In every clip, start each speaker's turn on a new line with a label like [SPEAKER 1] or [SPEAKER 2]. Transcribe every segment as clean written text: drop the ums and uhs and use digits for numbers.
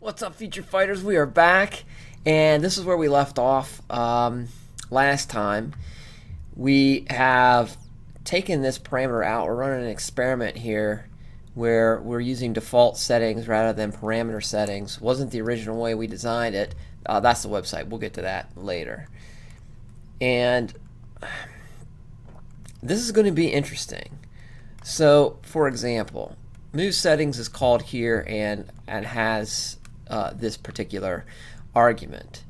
[SPEAKER 1] What's up, feature fighters? We are back, and this is where we left off last time. We have taken this parameter out. We're running an experiment here where we're using default settings rather than parameter settings. Wasn't the original way we designed it. That's the website. We'll get to that later. And this is going to be interesting. So, for example, move settings is called here and has this particular argument.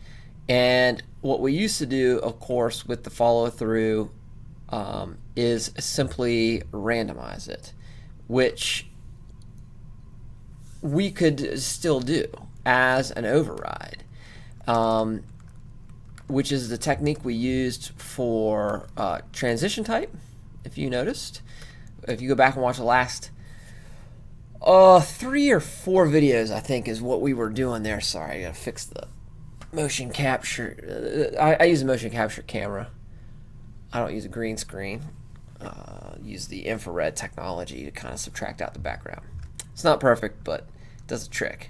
[SPEAKER 1] And what we used to do, of course, with the follow through is simply randomize it, which we could still do as an override, which is the technique we used for transition type. If you noticed, if you go back and watch the last 3 or 4 videos, I think, is what we were doing there. Sorry, I gotta fix the motion capture. I use a motion capture camera. I don't use a green screen. Use the infrared technology to kind of subtract out the background. It's not perfect, but it does a trick.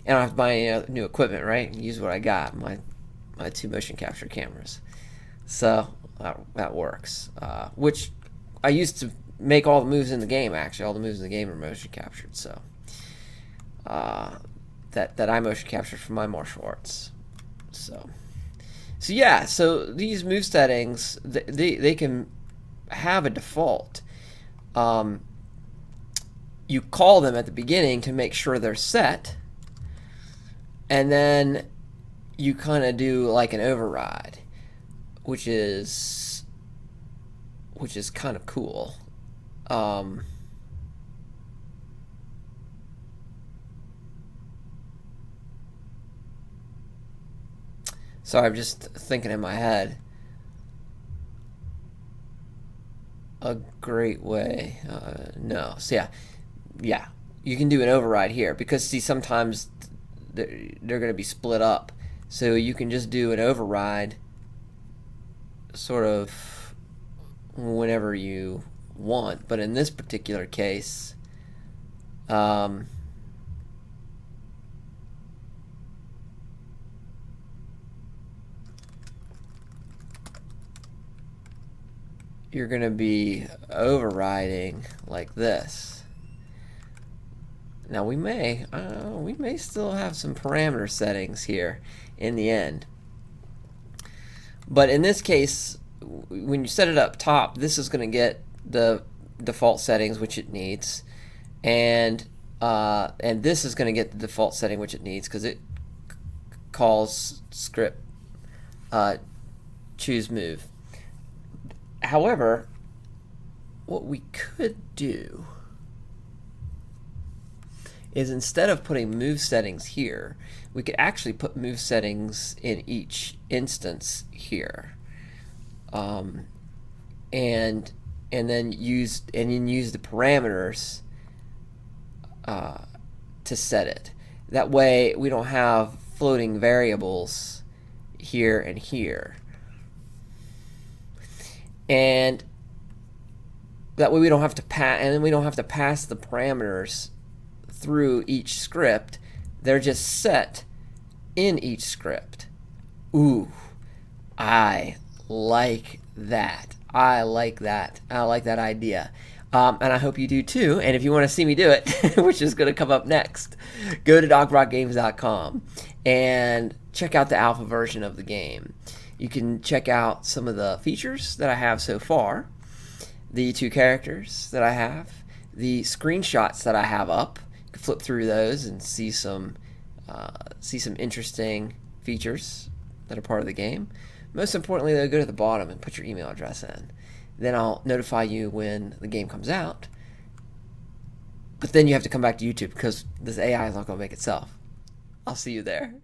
[SPEAKER 1] And I don't have to buy any new equipment, right? Use what I got, my 2 motion capture cameras. So that works. Which I used to make all the moves in the game. Actually, all the moves in the game are motion captured. So that I motion captured from my martial arts. So yeah. So these move settings, they can have a default. You call them at the beginning to make sure they're set, and then you kind of do like an override, which is kind of cool. So I'm just thinking in my head a great way. No, so yeah, you can do an override here because see sometimes they're going to be split up, so you can just do an override sort of whenever you want. But in this particular case, you're going to be overriding like this. Now we may still have some parameter settings here in the end, but in this case, when you set it up top, this is going to get the default settings which it needs, and this is going to get the default setting which it needs because it calls script choose move. However, what we could do is instead of putting move settings here, we could actually put move settings in each instance here, and then use the parameters to set it. That way we don't have floating variables here and here, and that way we don't have to pass the parameters through each script. They're just set in each script. Ooh, I like that. I like that idea. And I hope you do too. And if you want to see me do it, which is going to come up next, go to DocRockGames.com and check out the alpha version of the game. You can check out some of the features that I have so far, the 2 characters that I have, the screenshots that I have up. You can flip through those and see some interesting features that are part of the game. Most importantly, though, go to the bottom and put your email address in. Then I'll notify you when the game comes out. But then you have to come back to YouTube because this AI is not going to make itself. I'll see you there.